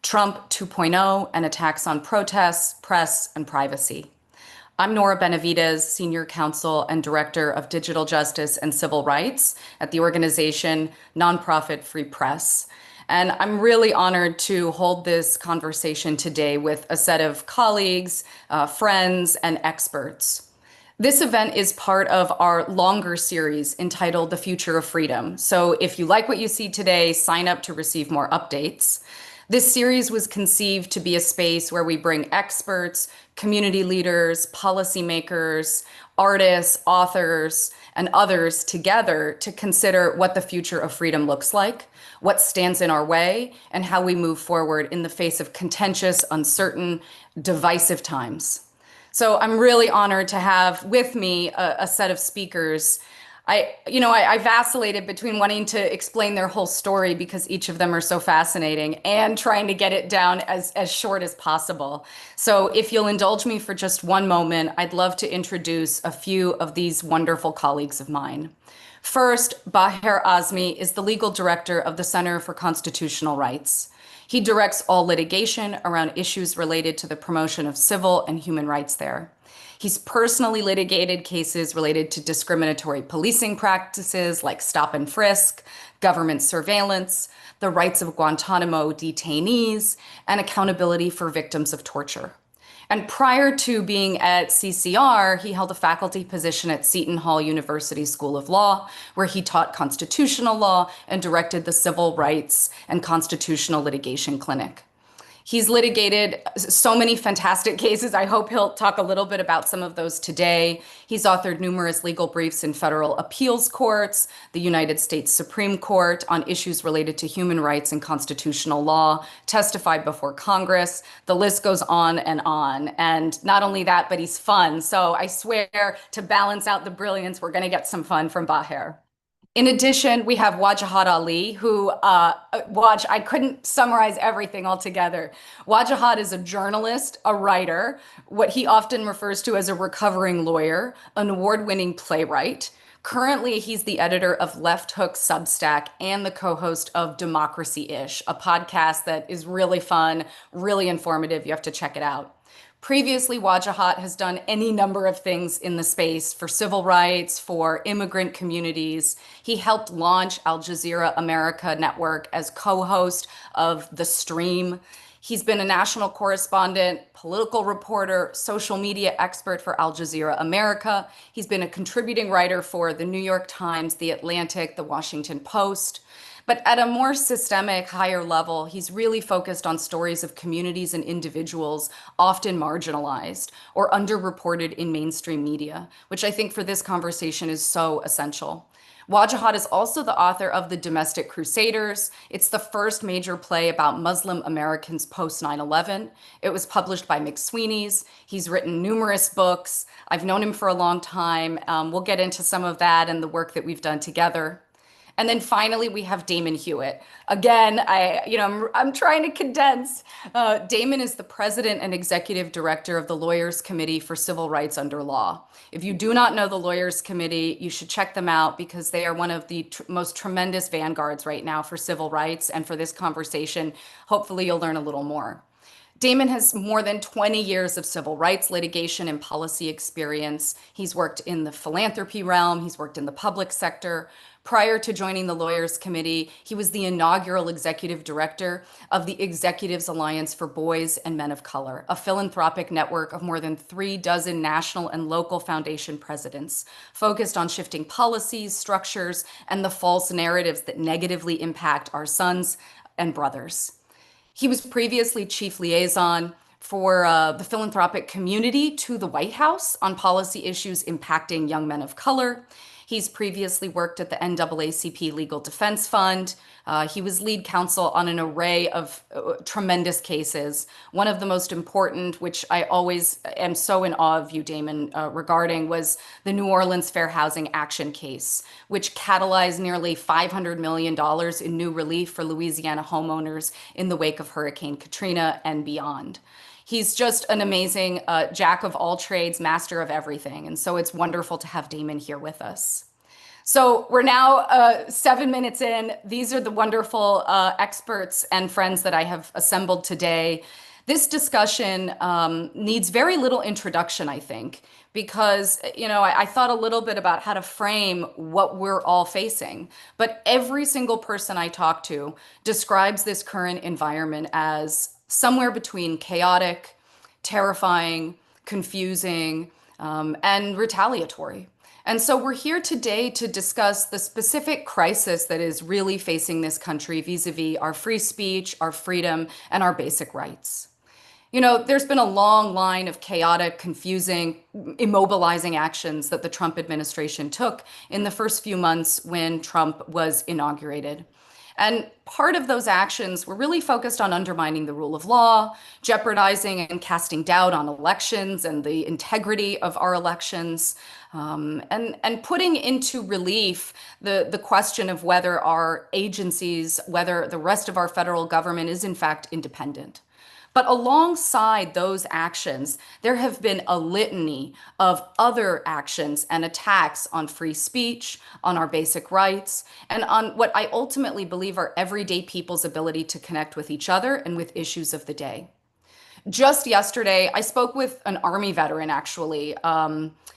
Trump 2.0 and attacks on protests, press, and privacy. I'm Nora Benavides, Senior Counsel and Director of Digital Justice and Civil Rights at the organization Nonprofit Free Press. And I'm really honored to hold this conversation today with a set of colleagues, friends, and experts. This event is part of our longer series entitled The Future of Freedom. So if you like what you see today, sign up to receive more updates. This series was conceived to be a space where we bring experts, community leaders, policymakers, artists, authors, and others together to consider what the future of freedom looks like, what stands in our way, and how we move forward in the face of contentious, uncertain, divisive times. So I'm really honored to have with me a set of speakers. I vacillated between wanting to explain their whole story because each of them are so fascinating and trying to get it down as short as possible. So if you'll indulge me for just one moment, I'd love to introduce a few of these wonderful colleagues of mine. First, Baher Azmi is the legal director of the Center for Constitutional Rights. He directs all litigation around issues related to the promotion of civil and human rights there. He's personally litigated cases related to discriminatory policing practices like stop and frisk, government surveillance, the rights of Guantanamo detainees, and accountability for victims of torture. And prior to being at CCR, he held a faculty position at Seton Hall University School of Law, where he taught constitutional law and directed the Civil Rights and Constitutional Litigation Clinic. He's litigated so many fantastic cases. I hope he'll talk a little bit about some of those today. He's authored numerous legal briefs in federal appeals courts, the United States Supreme Court on issues related to human rights and constitutional law, testified before Congress. The list goes on and on. And not only that, but he's fun. So I swear to balance out the brilliance, we're going to get some fun from Baher. In addition, we have Wajahat Ali, who, I couldn't summarize everything altogether. Wajahat is a journalist, a writer, what he often refers to as a recovering lawyer, an award-winning playwright. Currently, he's the editor of Left Hook Substack and the co-host of Democracy-ish, a podcast that is really fun, really informative. You have to check it out. Previously, Wajahat has done any number of things in the space for civil rights, for immigrant communities. He helped launch Al Jazeera America Network as co-host of The Stream. He's been a national correspondent, political reporter, social media expert for Al Jazeera America. He's been a contributing writer for The New York Times, The Atlantic, The Washington Post. But at a more systemic, higher level, he's really focused on stories of communities and individuals often marginalized or underreported in mainstream media, which I think for this conversation is so essential. Wajahat is also the author of The Domestic Crusaders. It's the first major play about Muslim Americans post 9/11. It was published by McSweeney's. He's written numerous books. I've known him for a long time. We'll get into some of that and the work that we've done together. And then finally, we have Damon Hewitt. Again, I'm trying to condense. Damon is the president and executive director of the Lawyers Committee for Civil Rights Under Law. If you do not know the Lawyers Committee, you should check them out because they are one of the most tremendous vanguards right now for civil rights. And for this conversation, hopefully you'll learn a little more. Damon has more than 20 years of civil rights litigation and policy experience. He's worked in the philanthropy realm. He's worked in the public sector. Prior to joining the Lawyers Committee, he was the inaugural executive director of the Executives Alliance for Boys and Men of Color, a philanthropic network of more than 36 national and local foundation presidents, focused on shifting policies, structures, and the false narratives that negatively impact our sons and brothers. He was previously chief liaison for the philanthropic community to the White House on policy issues impacting young men of color. He's previously worked at the NAACP Legal Defense Fund. He was lead counsel on an array of tremendous cases. One of the most important, which I always am so in awe of you, Damon, regarding, was the New Orleans Fair Housing Action case, which catalyzed nearly $500 million in new relief for Louisiana homeowners in the wake of Hurricane Katrina and beyond. He's just an amazing jack of all trades, master of everything. And so it's wonderful to have Damon here with us. So we're now 7 minutes in. These are the wonderful experts and friends that I have assembled today. This discussion needs very little introduction, I think, because, I thought a little bit about how to frame what we're all facing. But every single person I talk to describes this current environment as somewhere between chaotic, terrifying, confusing, and retaliatory. And so we're here today to discuss the specific crisis that is really facing this country vis-a-vis our free speech, our freedom, and our basic rights. There's been a long line of chaotic, confusing, immobilizing actions that the Trump administration took in the first few months when Trump was inaugurated. And part of those actions were really focused on undermining the rule of law, jeopardizing and casting doubt on elections and the integrity of our elections, and putting into relief the question of whether our agencies, whether the rest of our federal government is in fact independent. But alongside those actions, there have been a litany of other actions and attacks on free speech, on our basic rights, and on what I ultimately believe are everyday people's ability to connect with each other and with issues of the day. Just yesterday, I spoke with an Army veteran, actually.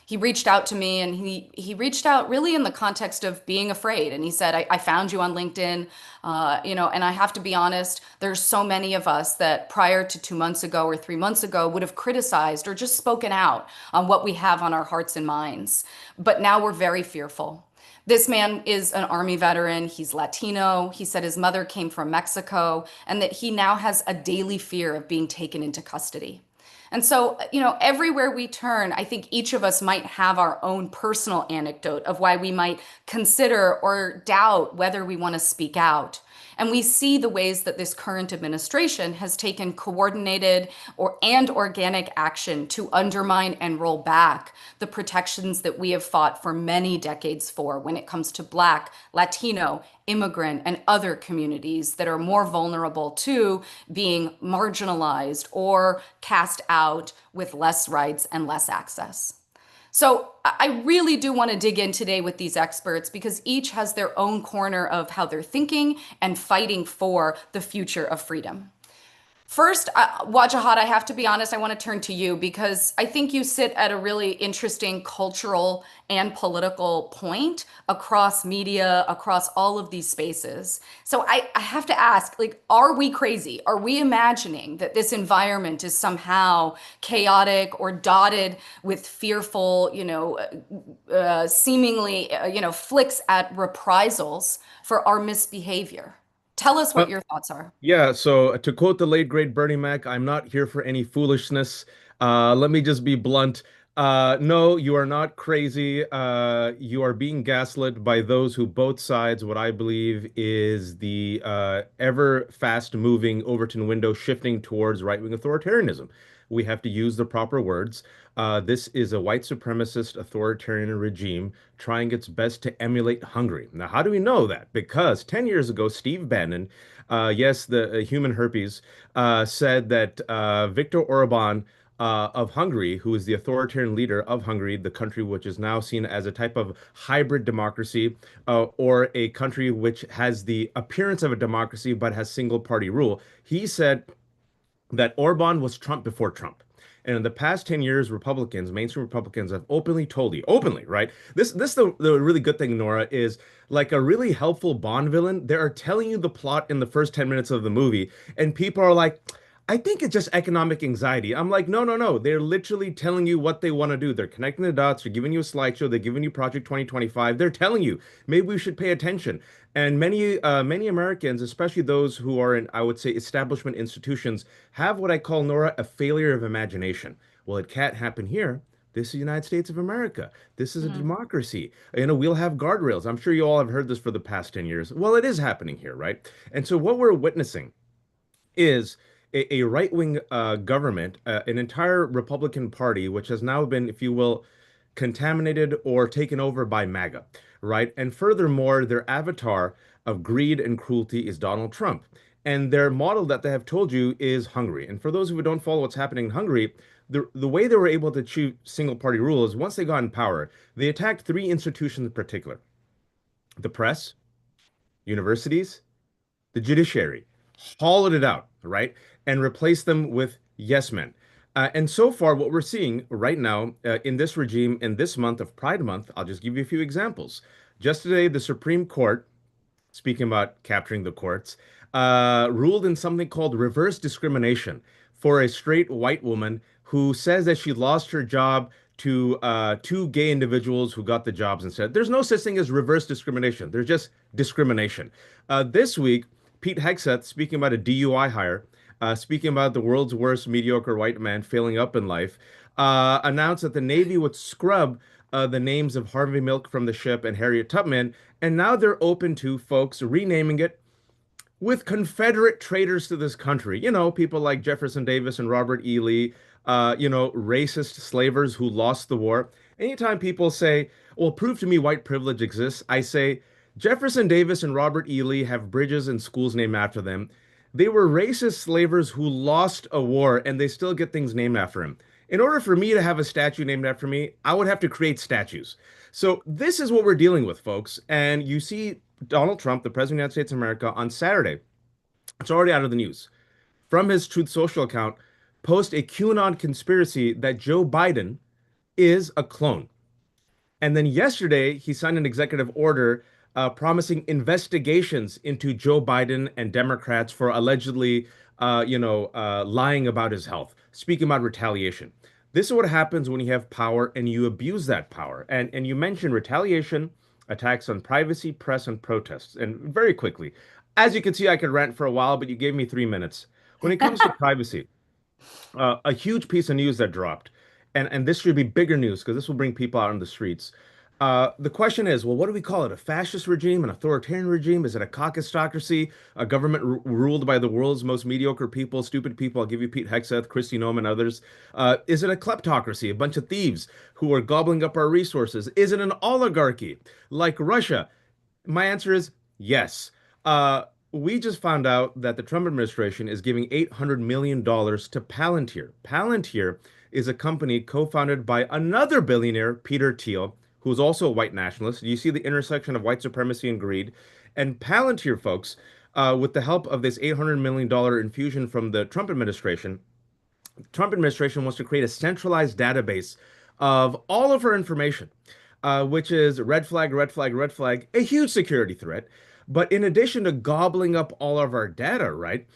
He reached out to me and he reached out really in the context of being afraid. And he said, I found you on LinkedIn, and I have to be honest, there's so many of us that prior to 2 months ago or 3 months ago would have criticized or just spoken out on what we have on our hearts and minds. But now we're very fearful. This man is an Army veteran. He's Latino. He said his mother came from Mexico and that he now has a daily fear of being taken into custody. And so, everywhere we turn, I think each of us might have our own personal anecdote of why we might consider or doubt whether we want to speak out. And we see the ways that this current administration has taken coordinated and organic action to undermine and roll back the protections that we have fought for many decades for when it comes to Black, Latino, immigrant, and other communities that are more vulnerable to being marginalized or cast out with less rights and less access. So I really do want to dig in today with these experts because each has their own corner of how they're thinking and fighting for the future of freedom. First, Wajahat, I have to be honest, I want to turn to you because I think you sit at a really interesting cultural and political point across media, across all of these spaces. So I have to ask, like, are we crazy? Are we imagining that this environment is somehow chaotic or dotted with fearful, seemingly, flicks at reprisals for our misbehavior? Tell us Uh, what your thoughts are. yeah, so to quote the late great Bernie Mac, I'm not here for any foolishness. Let me just be blunt. No, you are not crazy. You are being gaslit by those who both sides, what I believe is the ever fast moving Overton window shifting towards right-wing authoritarianism. We have to use the proper words. This is a white supremacist authoritarian regime trying its best to emulate Hungary. Now, how do we know that? Because 10 years ago, Steve Bannon, yes, the human herpes, said that Viktor Orban of Hungary, who is the authoritarian leader of Hungary, the country which is now seen as a type of hybrid democracy, or a country which has the appearance of a democracy but has single party rule. He said that Orban was Trump before Trump. And in the past 10 years, Republicans, mainstream Republicans, have openly told you, openly, right? This the really good thing, Nora, is like a really helpful Bond villain. They are telling you the plot in the first 10 minutes of the movie, and people are like, I think it's just economic anxiety. I'm like, no, no, no. They're literally telling you what they want to do. They're connecting the dots. They're giving you a slideshow. They're giving you Project 2025. They're telling you maybe we should pay attention. And many Americans, especially those who are in, I would say, establishment institutions, have what I call, Nora, a failure of imagination. Well, it can't happen here. This is the United States of America. This is a Mhm. democracy. We'll have guardrails. I'm sure you all have heard this for the past 10 years. Well, it is happening here, right? And so what we're witnessing is a right-wing government, an entire Republican Party, which has now been, if you will, contaminated or taken over by MAGA, right? And furthermore, their avatar of greed and cruelty is Donald Trump. And their model that they have told you is Hungary. And for those who don't follow what's happening in Hungary, the way they were able to achieve single party rule is once they got in power, they attacked three institutions in particular. the press, universities, the judiciary, hollowed it out, right? And replaced them with yes men. And so far, what we're seeing right now in this regime, in this month of Pride Month, I'll just give you a few examples. Just today, the Supreme Court, speaking about capturing the courts, ruled in something called reverse discrimination for a straight white woman who says that she lost her job to two gay individuals who got the jobs instead. There's no such thing as reverse discrimination. There's just discrimination. This week, Pete Hegseth, speaking about a DUI hire, speaking about the world's worst mediocre white man failing up in life, announced that the Navy would scrub the names of Harvey Milk from the ship and Harriet Tubman, and now they're open to folks renaming it with Confederate traitors to this country. You know, people like Jefferson Davis and Robert E. Lee, racist slavers who lost the war. Anytime people say, well, prove to me white privilege exists, I say, Jefferson Davis and Robert E. Lee have bridges and schools named after them. They were racist slavers who lost a war and they still get things named after him. In order for me to have a statue named after me, I would have to create statues. So this is what we're dealing with, folks. And you see Donald Trump, the President of the United States of America, on Saturday, it's already out of the news, from his Truth Social account, post a QAnon conspiracy that Joe Biden is a clone. And then yesterday, he signed an executive order promising investigations into Joe Biden and Democrats for allegedly, lying about his health, speaking about retaliation. This is what happens when you have power and you abuse that power. And you mentioned retaliation, attacks on privacy, press, and protests. And very quickly, as you can see, I could rant for a while, but you gave me 3 minutes. When it comes to privacy, a huge piece of news that dropped, and this should be bigger news because this will bring people out on the streets. The question is, well, what do we call it? A fascist regime, an authoritarian regime? Is it a caucusocracy, a government ruled by the world's most mediocre people, stupid people? I'll give you Pete Hegseth, Kristi Noem, and others. Is it a kleptocracy, a bunch of thieves who are gobbling up our resources? Is it an oligarchy like Russia? My answer is yes. We just found out that the Trump administration is giving $800 million to Palantir. Palantir is a company co-founded by another billionaire, Peter Thiel, who is also a white nationalist. You see the intersection of white supremacy and greed. And Palantir, folks, with the help of this $800 million infusion from the Trump administration wants to create a centralized database of all of our information, which is red flag, red flag, red flag, a huge security threat. But in addition to gobbling up all of our data, right?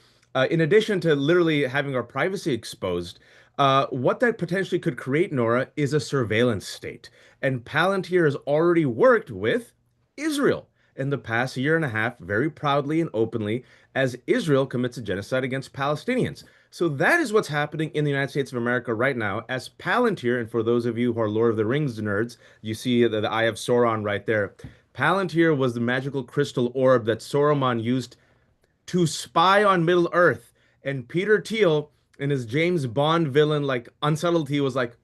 In addition to literally having our privacy exposed, what that potentially could create, Nora, is a surveillance state. And Palantir has already worked with Israel in the past year and a half, very proudly and openly, as Israel commits a genocide against Palestinians. So that is what's happening in the United States of America right now as Palantir, and for those of you who are Lord of the Rings nerds, you see the Eye of Sauron right there. Palantir was the magical crystal orb that Saruman used to spy on Middle Earth. And Peter Thiel, in his James Bond villain like unsubtlety, was like,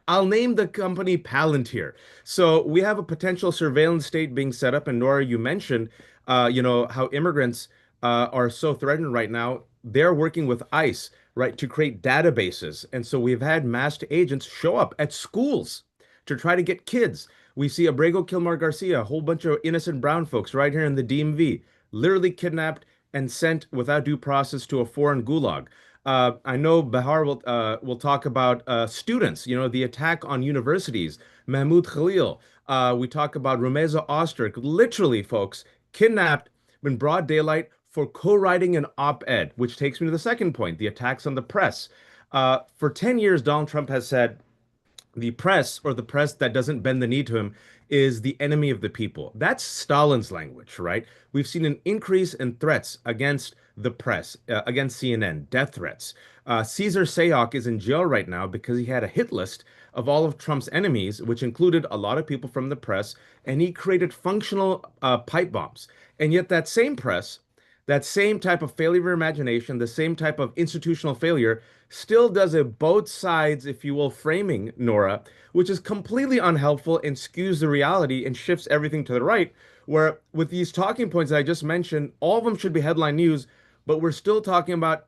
I'll name the company Palantir. So we have a potential surveillance state being set up. And Nora, you mentioned, how immigrants are so threatened right now. They're working with ICE, right, to create databases. And so we've had masked agents show up at schools to try to get kids. We see Abrego Kilmar Garcia, a whole bunch of innocent brown folks right here in the DMV, literally kidnapped and sent without due process to a foreign gulag. I know Bahar will talk about students, the attack on universities, Mahmoud Khalil. We talk about Rumeza Osterk, literally, folks, kidnapped in broad daylight for co-writing an op-ed, which takes me to the second point, the attacks on the press. For 10 years, Donald Trump has said the press, or the press that doesn't bend the knee to him, is the enemy of the people. That's Stalin's language, right? We've seen an increase in threats against the press, against CNN, death threats. Caesar Sayok is in jail right now because he had a hit list of all of Trump's enemies, which included a lot of people from the press, and he created functional pipe bombs. And yet that same press, that same type of failure of imagination, the same type of institutional failure, still does a both sides, if you will, framing, Nora, which is completely unhelpful and skews the reality and shifts everything to the right, where with these talking points that I just mentioned, all of them should be headline news, but we're still talking about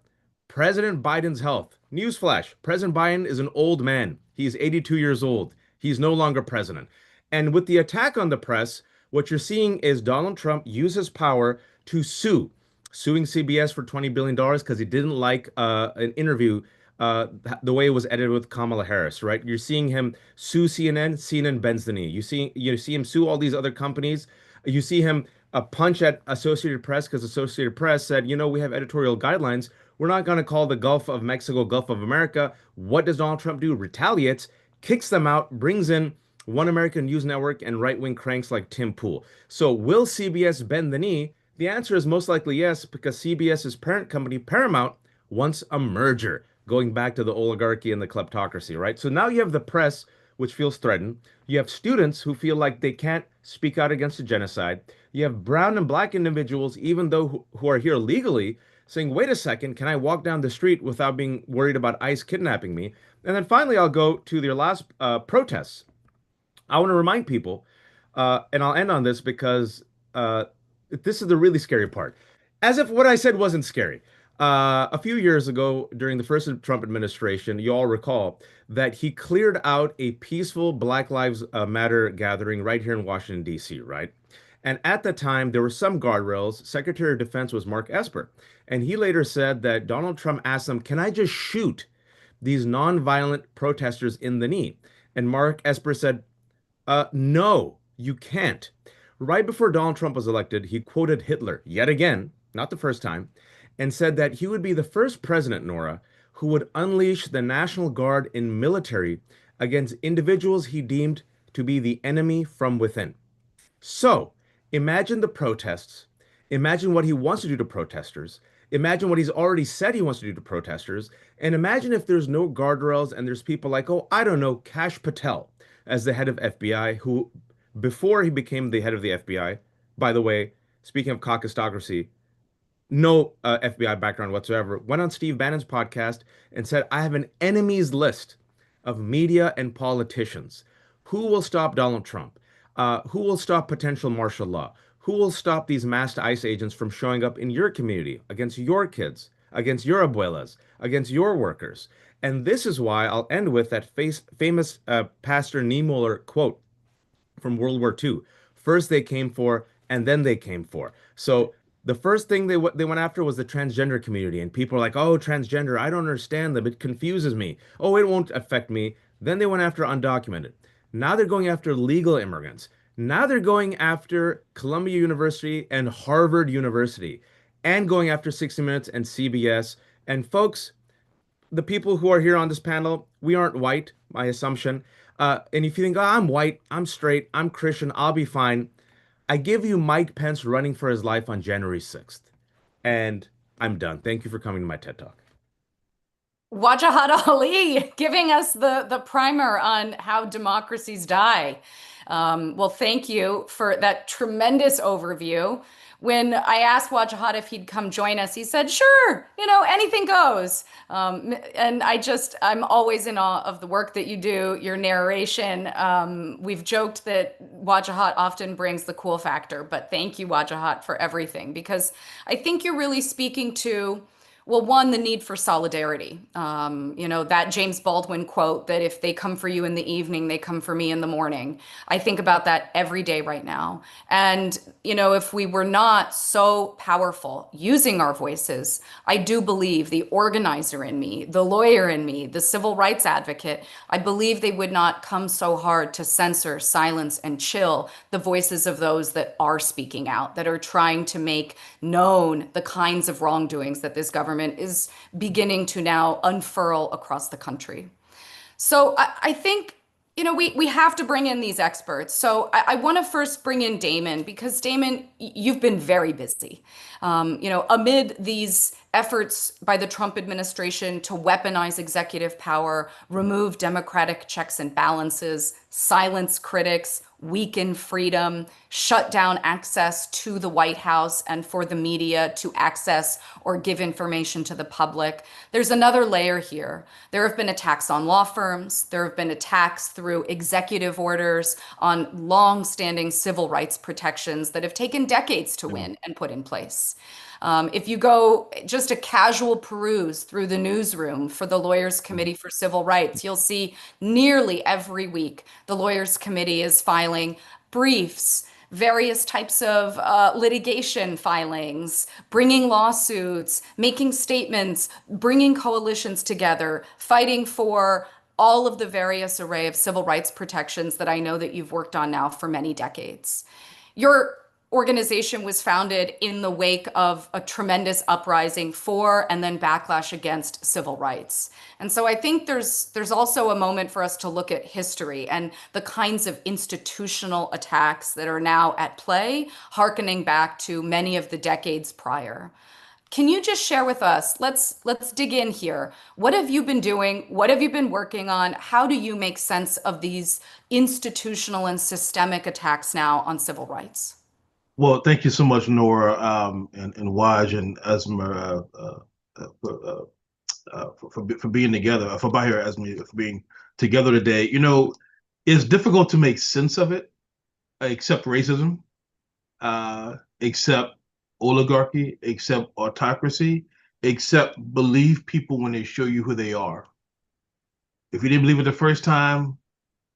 President Biden's health. Newsflash, President Biden is an old man. He's 82 years old. He's no longer president. And with the attack on the press, What you're seeing is Donald Trump use his power to suing CBS for $20 billion because he didn't like an interview, the way it was edited with Kamala Harris, right? You're seeing him sue CNN, CNN bends the knee. You see him sue all these other companies. You see him punch at Associated Press because Associated Press said, we have editorial guidelines. We're not going to call the Gulf of Mexico Gulf of America. What does Donald Trump do? Retaliates, kicks them out, brings in One American News Network and right-wing cranks like Tim Pool. So will CBS bend the knee? The answer is most likely yes, because CBS's parent company, Paramount, wants a merger, going back to the oligarchy and the kleptocracy, right? So now you have the press, which feels threatened. You have students who feel like they can't speak out against a genocide. You have brown and black individuals, even though who are here legally, saying, wait a second, can I walk down the street without being worried about ICE kidnapping me? And then finally, I'll go to their last protests. I want to remind people, and I'll end on this because this is the really scary part. As if what I said wasn't scary. A few years ago, during the first Trump administration, you all recall that he cleared out a peaceful Black Lives Matter gathering right here in Washington, D.C., right? And at the time, there were some guardrails. Secretary of Defense was Mark Esper. And he later said that Donald Trump asked him, can I just shoot these nonviolent protesters in the knee? And Mark Esper said, no, you can't. Right before Donald Trump was elected, he quoted Hitler yet again, not the first time, and said that he would be the first president, Nora, who would unleash the National Guard in military against individuals he deemed to be the enemy from within. So, imagine the protests. Imagine what he wants to do to protesters. Imagine what he's already said he wants to do to protesters. And imagine if there's no guardrails and there's people like, oh, I don't know, Kash Patel as the head of FBI, who, before he became the head of the FBI, by the way, speaking of caucusocracy, no FBI background whatsoever, went on Steve Bannon's podcast and said, I have an enemies list of media and politicians. Who will stop Donald Trump? Who will stop potential martial law? Who will stop these masked ICE agents from showing up in your community, against your kids, against your abuelas, against your workers? And this is why I'll end with that famous Pastor Niemöller quote from World War II. First they came for, and then they came for. So the first thing they went after was the transgender community, and people are like, "Oh, transgender, I don't understand them. It confuses me. Oh, it won't affect me." Then they went after undocumented. Now they're going after legal immigrants. Now they're going after Columbia University and Harvard University, and going after 60 Minutes and CBS. And folks, the people who are here on this panel, we aren't white, my assumption. And if you think, oh, I'm white, I'm straight, I'm Christian, I'll be fine. I give you Mike Pence running for his life on January 6th. And I'm done. Thank you for coming to my TED Talk. Wajahat Ali giving us the primer on how democracies die. Well, thank you for that tremendous overview. When I asked Wajahat if he'd come join us, he said, sure, anything goes. And I'm always in awe of the work that you do, your narration. We've joked that Wajahat often brings the cool factor, but thank you, Wajahat, for everything, because I think you're really speaking to, well, one, the need for solidarity. That James Baldwin quote that if they come for you in the evening, they come for me in the morning. I think about that every day right now. And, if we were not so powerful using our voices, I do believe the organizer in me, the lawyer in me, the civil rights advocate, I believe they would not come so hard to censor, silence, and chill the voices of those that are speaking out, that are trying to make known the kinds of wrongdoings that this government is beginning to now unfurl across the country. So I think, we have to bring in these experts. So I want to first bring in Damon, because Damon, you've been very busy. Amid these efforts by the Trump administration to weaponize executive power, remove democratic checks and balances, silence critics, weaken freedom, shut down access to the White House and for the media to access or give information to the public. There's another layer here. There have been attacks on law firms. There have been attacks through executive orders on long-standing civil rights protections that have taken decades to win and put in place. If you go just a casual peruse through the newsroom for the Lawyers Committee for Civil Rights, you'll see nearly every week the Lawyers Committee is filing briefs, various types of litigation filings, bringing lawsuits, making statements, bringing coalitions together, fighting for all of the various array of civil rights protections that I know that you've worked on now for many decades. Your organization was founded in the wake of a tremendous uprising for and then backlash against civil rights. And so I think there's also a moment for us to look at history and the kinds of institutional attacks that are now at play, hearkening back to many of the decades prior. Can you just share with us? Let's dig in here. What have you been doing? What have you been working on? How do you make sense of these institutional and systemic attacks now on civil rights? Well, thank you so much, Nora, and Waj and Esmer, for being together, for Bahir Esmer, for being together today. You know, it's difficult to make sense of it, except racism, except oligarchy, except autocracy, except believe people when they show you who they are. If you didn't believe it the first time,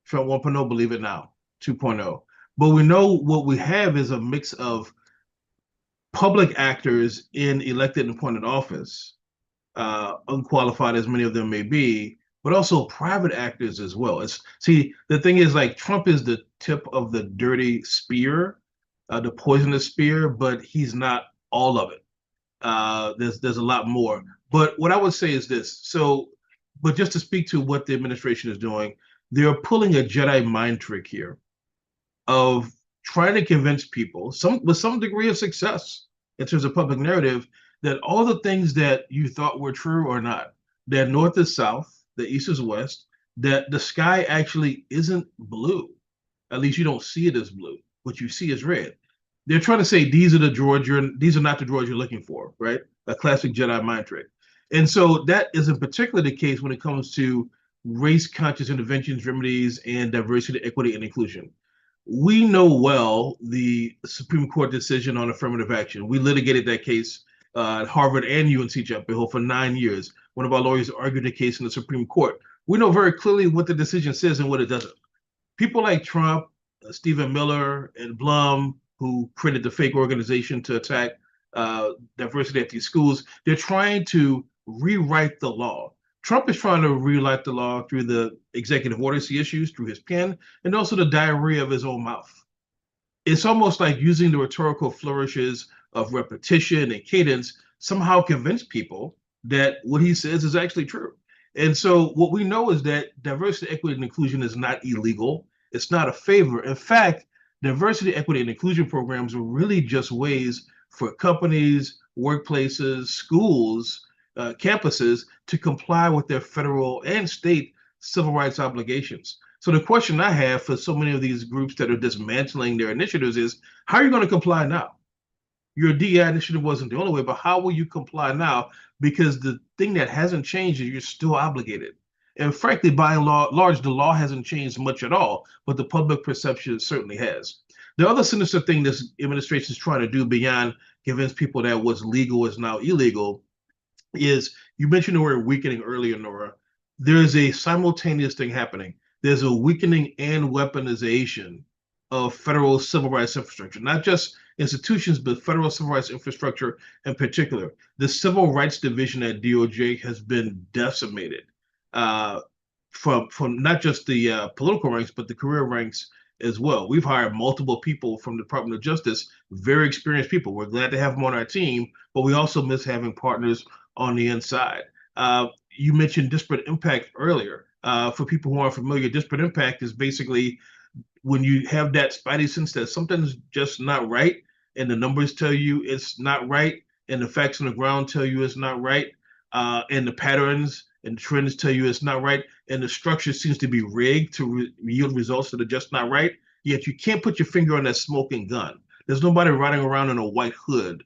Trump 1.0, believe it now, 2.0. But we know what we have is a mix of public actors in elected and appointed office, unqualified as many of them may be, but also private actors as well. See, the thing is, like, Trump is the tip of the dirty spear, the poisonous spear, but he's not all of it. There's a lot more. But what I would say is this. But just to speak to what the administration is doing, they're pulling a Jedi mind trick here of trying to convince people, with some degree of success in terms of public narrative, that all the things that you thought were true are not. That north is south, the east is west, that the sky actually isn't blue. At least you don't see it as blue. What you see is red. They're trying to say these are not the droids you're looking for, right? A classic Jedi mind trick. And so that is in particular the case when it comes to race-conscious interventions, remedies, and diversity, equity, and inclusion. We know well the Supreme Court decision on affirmative action. We litigated that case at Harvard and UNC Chapel Hill for 9 years. One of our lawyers argued the case in the Supreme Court. We know very clearly what the decision says and what it doesn't. People like Trump, Stephen Miller, and Blum, who created the fake organization to attack diversity at these schools, they're trying to rewrite the law. Trump is trying to rewrite the law through the executive orders he issues, through his pen, and also the diarrhea of his own mouth. It's almost like using the rhetorical flourishes of repetition and cadence somehow convince people that what he says is actually true. And so what we know is that diversity, equity, and inclusion is not illegal. It's not a favor. In fact, diversity, equity, and inclusion programs are really just ways for companies, workplaces, schools, campuses to comply with their federal and state civil rights obligations. So the question I have for so many of these groups that are dismantling their initiatives is, how are you going to comply now? Your DEI initiative wasn't the only way, but how will you comply now? Because the thing that hasn't changed is you're still obligated. And frankly, by and large, the law hasn't changed much at all, but the public perception certainly has. The other sinister thing this administration is trying to do beyond convince people that what's legal is now illegal is, you mentioned the word weakening earlier, Nora. There is a simultaneous thing happening. There's a weakening and weaponization of federal civil rights infrastructure, not just institutions, but federal civil rights infrastructure in particular. The Civil Rights Division at DOJ has been decimated from not just the political ranks, but the career ranks as well. We've hired multiple people from the Department of Justice, very experienced people. We're glad to have them on our team, but we also miss having partners on the inside. You mentioned disparate impact earlier. For people who aren't familiar, disparate impact is basically when you have that spidey sense that something's just not right, and the numbers tell you it's not right, and the facts on the ground tell you it's not right, and the patterns and trends tell you it's not right, and the structure seems to be rigged to yield results that are just not right, yet you can't put your finger on that smoking gun. There's nobody riding around in a white hood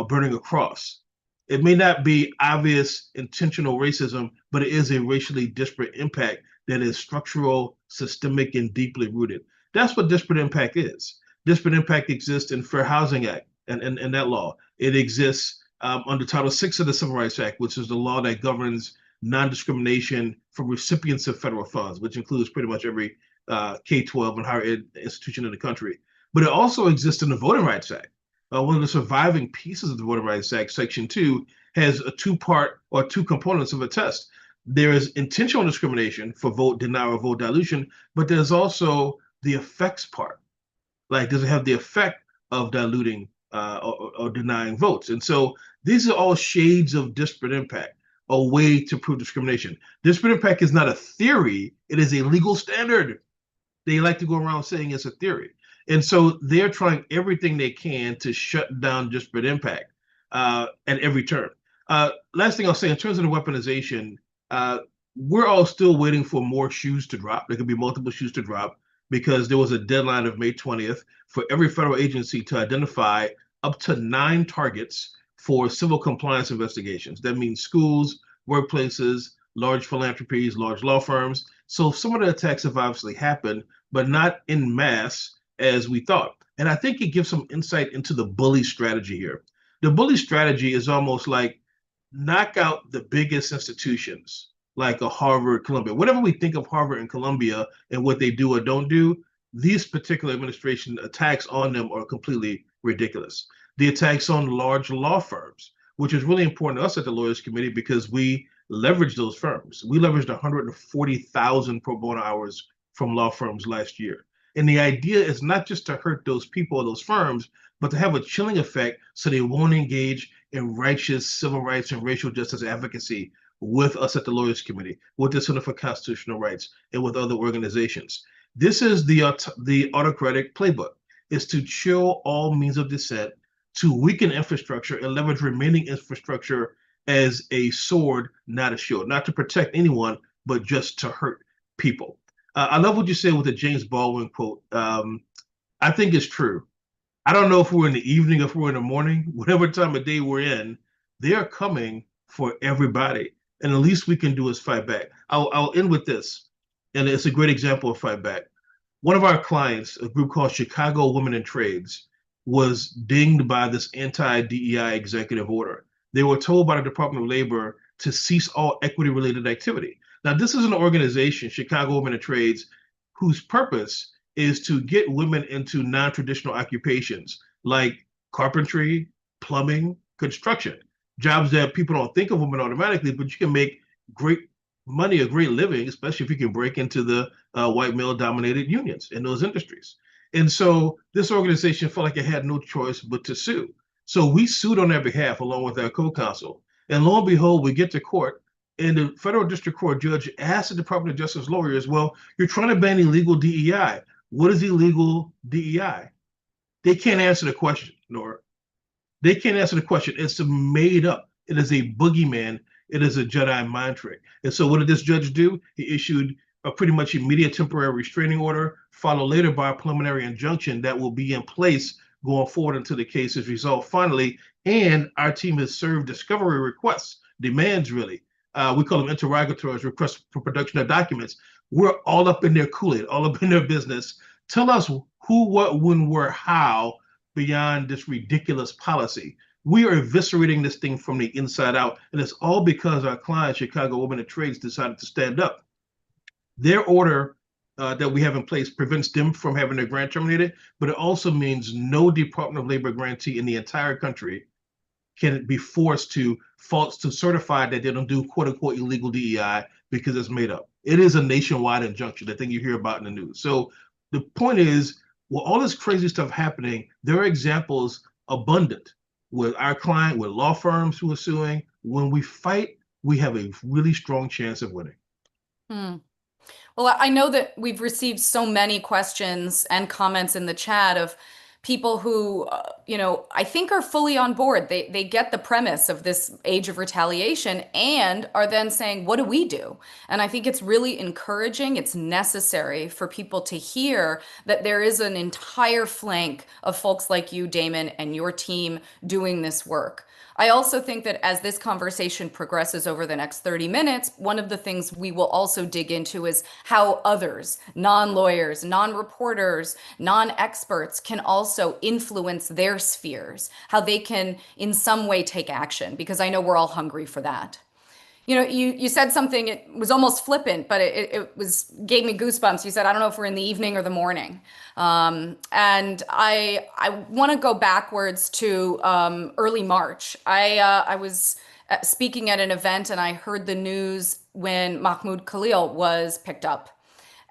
burning a cross. It may not be obvious intentional racism, but it is a racially disparate impact that is structural, systemic, and deeply rooted. That's what disparate impact is. Disparate impact exists in Fair Housing Act and that law. It exists under Title VI of the Civil Rights Act, which is the law that governs non-discrimination for recipients of federal funds, which includes pretty much every K-12 and higher ed institution in the country. but it also exists in the Voting Rights Act. One of the surviving pieces of the Voting Rights Act, Section 2, has a two-part or two components of a test. There is intentional discrimination for vote denial or vote dilution, but there's also the effects part. Like, does it have the effect of diluting or denying votes? And so these are all shades of disparate impact, a way to prove discrimination. Disparate impact is not a theory, it is a legal standard. They like to go around saying it's a theory. And so they're trying everything they can to shut down disparate impact at every turn. Last thing I'll say in terms of the weaponization, we're all still waiting for more shoes to drop. There could be multiple shoes to drop because there was a deadline of May 20th for every federal agency to identify up to 9 targets for civil compliance investigations. That means schools, workplaces, large philanthropies, large law firms. So some of the attacks have obviously happened, but not in mass as we thought. And I think it gives some insight into the bully strategy here. The bully strategy is almost like knock out the biggest institutions like a Harvard, Columbia. Whatever we think of Harvard and Columbia and what they do or don't do, these particular administration attacks on them are completely ridiculous. The attacks on large law firms, which is really important to us at the Lawyers Committee because we leverage those firms. We leveraged 140,000 pro bono hours from law firms last year. And the idea is not just to hurt those people or those firms, but to have a chilling effect so they won't engage in righteous civil rights and racial justice advocacy with us at the Lawyers Committee, with the Center for Constitutional Rights, and with other organizations. This is the autocratic playbook, is to chill all means of dissent, to weaken infrastructure and leverage remaining infrastructure as a sword, not a shield, not to protect anyone, but just to hurt people. I love what you said with the James Baldwin quote. I think it's true. I don't know if we're in the evening or if we're in the morning, whatever time of day we're in, they are coming for everybody. And the least we can do is fight back. I'll end with this, and it's a great example of fight back. One of our clients, a group called Chicago Women in Trades, was dinged by this anti-DEI executive order. They were told by the Department of Labor to cease all equity-related activity. Now, this is an organization, Chicago Women in Trades, whose purpose is to get women into non-traditional occupations like carpentry, plumbing, construction, jobs that people don't think of women automatically, but you can make great money, a great living, especially if you can break into the white male-dominated unions in those industries. And so this organization felt like it had no choice but to sue. So we sued on their behalf along with our co-counsel. And lo and behold, we get to court, and the federal district court judge asked the Department of Justice lawyers, well, you're trying to ban illegal DEI. What is illegal DEI? They can't answer the question, Nora. They can't answer the question. It's made up. It is a boogeyman. It is a Jedi mind trick. And so what did this judge do? He issued a pretty much immediate temporary restraining order, followed later by a preliminary injunction that will be in place going forward until the case is resolved finally. And our team has served discovery requests, demands really. We call them interrogatories, requests for production of documents. We're all up in their Kool-Aid, all up in their business. Tell us who, what, when, where, how, beyond this ridiculous policy. We are eviscerating this thing from the inside out, and it's all because our client, Chicago Women in Trades, decided to stand up. Their order that we have in place prevents them from having their grant terminated, but it also means no Department of Labor grantee in the entire country can be forced to certify that they don't do quote unquote illegal DEI because it's made up. It is a nationwide injunction, the thing you hear about in the news. So the point is, with all this crazy stuff happening, there are examples abundant with our client, with law firms who are suing. When we fight, we have a really strong chance of winning. Well, I know that we've received so many questions and comments in the chat of people who, I think are fully on board. They get the premise of this age of retaliation and are then saying, what do we do? And I think it's really encouraging. It's necessary for people to hear that there is an entire flank of folks like you, Damon, and your team doing this work. I also think that as this conversation progresses over the next 30 minutes, one of the things we will also dig into is how others, non-lawyers, non-reporters, non-experts can also influence their spheres, how they can in some way take action, because I know we're all hungry for that. You said something, it was almost flippant, but it gave me goosebumps. You said, I don't know if we're in the evening or the morning. And I want to go backwards to early March. I was speaking at an event and I heard the news when Mahmoud Khalil was picked up.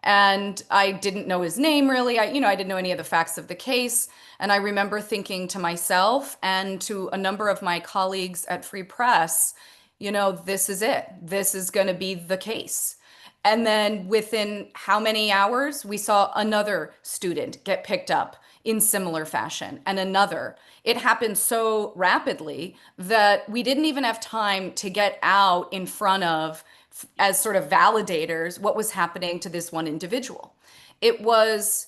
And I didn't know his name really. I didn't know any of the facts of the case. And I remember thinking to myself and to a number of my colleagues at Free Press, this is it. This is going to be the case. And then within how many hours, we saw another student get picked up in similar fashion and another. It happened so rapidly that we didn't even have time to get out in front of, as sort of validators, what was happening to this one individual. It was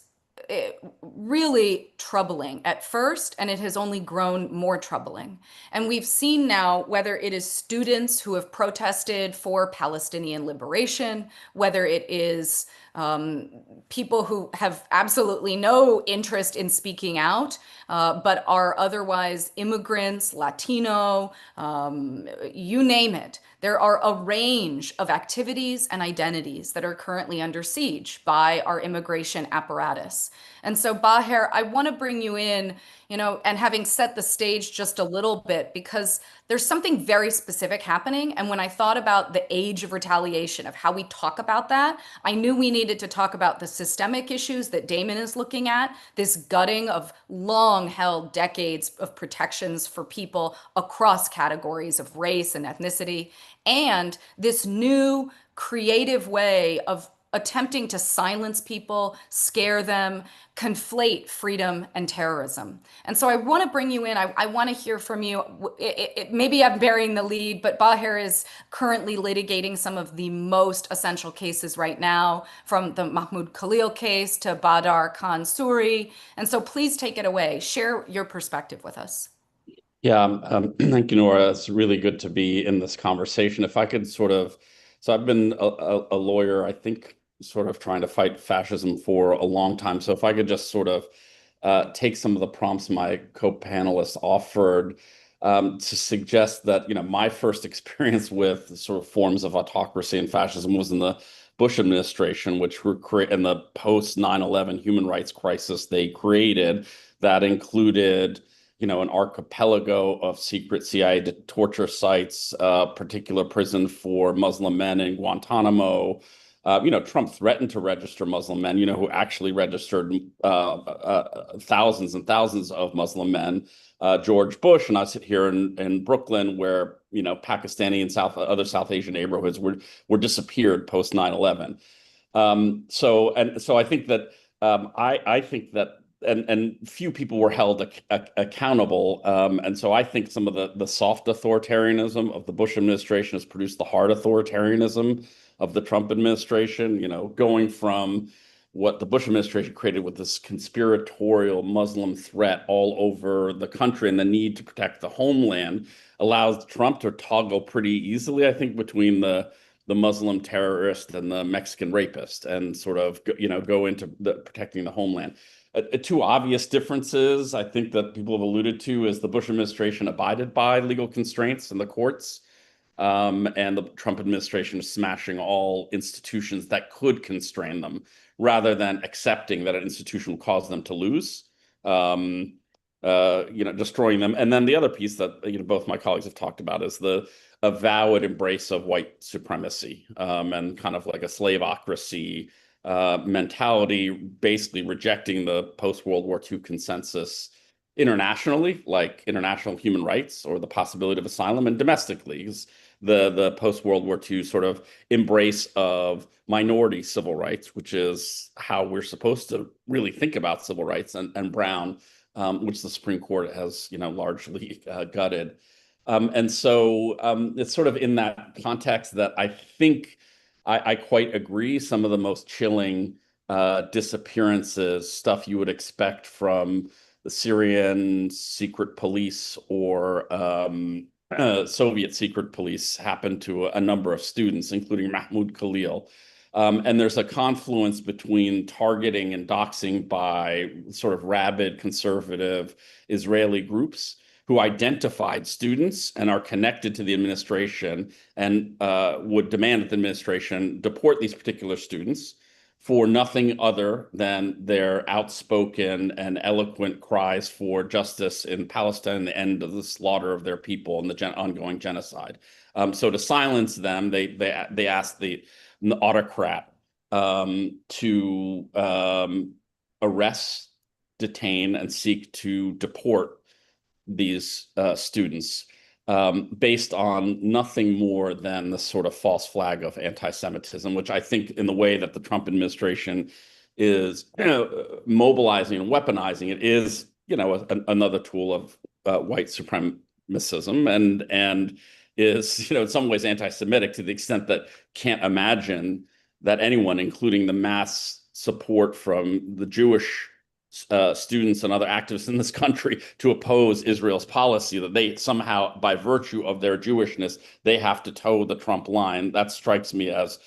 really troubling at first, and it has only grown more troubling. And we've seen now, whether it is students who have protested for Palestinian liberation, whether it is people who have absolutely no interest in speaking out, but are otherwise immigrants, Latino, you name it. There are a range of activities and identities that are currently under siege by our immigration apparatus. And so, Baher, I want to bring you in, and having set the stage just a little bit, because there's something very specific happening. And when I thought about the age of retaliation, of how we talk about that, I knew we needed to talk about the systemic issues that Damon is looking at, this gutting of long held decades of protections for people across categories of race and ethnicity, and this new creative way of attempting to silence people, scare them, conflate freedom and terrorism. And so I want to bring you in. I want to hear from you. Maybe I'm burying the lead, but Baher is currently litigating some of the most essential cases right now, from the Mahmoud Khalil case to Badr Khan Suri. And so please take it away. Share your perspective with us. Yeah, thank you, Nora. It's really good to be in this conversation. If I could so I've been a lawyer, I think, sort of trying to fight fascism for a long time. So if I could just sort of take some of the prompts my co-panelists offered to suggest that, my first experience with sort of forms of autocracy and fascism was in the Bush administration, which were in the post 9/11 human rights crisis they created, that included an archipelago of secret CIA torture sites, particular prison for Muslim men in Guantanamo. Trump threatened to register Muslim men, who actually registered thousands and thousands of Muslim men. George Bush, and I sit here in Brooklyn, where Pakistani and other South Asian neighborhoods were disappeared post 9/11. So I think that I think that. And few people were held accountable. And so I think some of the soft authoritarianism of the Bush administration has produced the hard authoritarianism of the Trump administration, going from what the Bush administration created with this conspiratorial Muslim threat all over the country and the need to protect the homeland, allows Trump to toggle pretty easily, I think, between the Muslim terrorist and the Mexican rapist, and sort of go into protecting the homeland. Two obvious differences, I think, that people have alluded to, is the Bush administration abided by legal constraints in the courts, and the Trump administration is smashing all institutions that could constrain them, rather than accepting that an institution will cause them to lose, destroying them. And then the other piece that both my colleagues have talked about is the avowed embrace of white supremacy, and kind of like a slaveocracy mentality, basically rejecting the post-World War II consensus internationally, like international human rights or the possibility of asylum, and domestically, the post-World War II sort of embrace of minority civil rights, which is how we're supposed to really think about civil rights, and Brown, which the Supreme Court has largely gutted. And so it's sort of in that context that I think I quite agree. Some of the most chilling disappearances, stuff you would expect from the Syrian secret police or Soviet secret police, happened to a number of students, including Mahmoud Khalil. And there's a confluence between targeting and doxing by sort of rabid conservative Israeli groups who identified students and are connected to the administration and would demand that the administration deport these particular students for nothing other than their outspoken and eloquent cries for justice in Palestine and the end of the slaughter of their people and the ongoing genocide. So to silence them, they asked the autocrat to arrest, detain, and seek to deport these students based on nothing more than the sort of false flag of anti-Semitism, which I think in the way that the Trump administration is mobilizing and weaponizing it is, another tool of white supremacism and is, in some ways anti-Semitic to the extent that can't imagine that anyone, including the mass support from the Jewish students and other activists in this country to oppose Israel's policy, that they somehow, by virtue of their Jewishness, they have to toe the Trump line. That strikes me as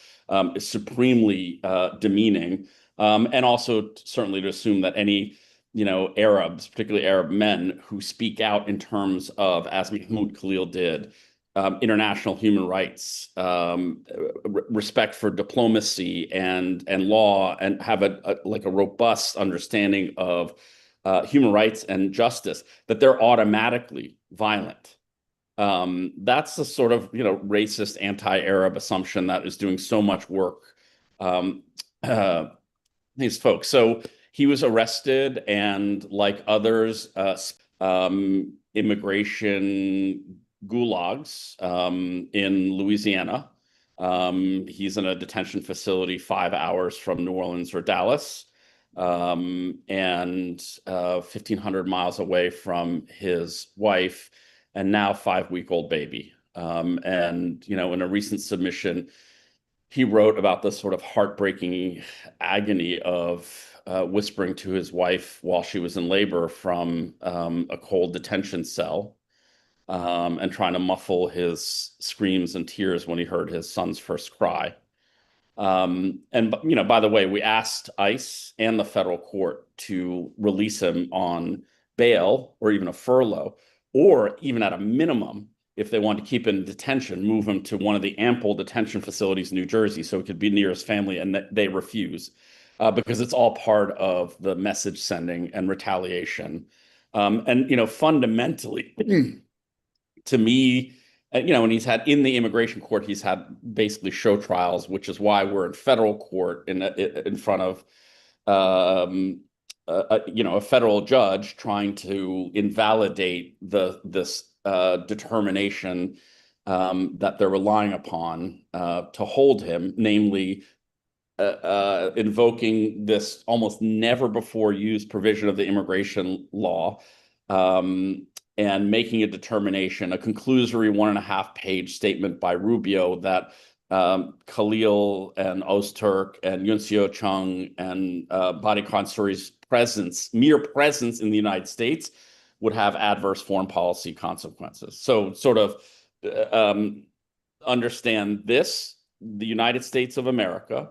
supremely demeaning. And also certainly to assume that any, Arabs, particularly Arab men who speak out in terms of, as Mahmoud Khalil did, international human rights, respect for diplomacy and law, and have a robust understanding of human rights and justice, that they're automatically violent. That's the sort of racist anti-Arab assumption that is doing so much work. These folks. So he was arrested, and like others, immigration gulags in Louisiana. He's in a detention facility 5 hours from New Orleans or Dallas, and 1,500 miles away from his wife and now 5-week-old baby. And, in a recent submission, he wrote about the sort of heartbreaking agony of whispering to his wife while she was in labor from a cold detention cell. And trying to muffle his screams and tears when he heard his son's first cry. And, by the way, we asked ICE and the federal court to release him on bail or even a furlough, or even at a minimum, if they want to keep him in detention, move him to one of the ample detention facilities in New Jersey so he could be near his family, and they refuse because it's all part of the message sending and retaliation. And, fundamentally, to me, and he's had in the immigration court, he's had basically show trials, which is why we're in federal court in front of a federal judge trying to invalidate this determination that they're relying upon to hold him, namely invoking this almost never before used provision of the immigration law. And making a determination, a conclusory 1.5-page statement by Rubio that Khalil and Ozturk and Yoon Seo-chung and Badi Khansuri's mere presence in the United States would have adverse foreign policy consequences. So sort of understand this, the United States of America,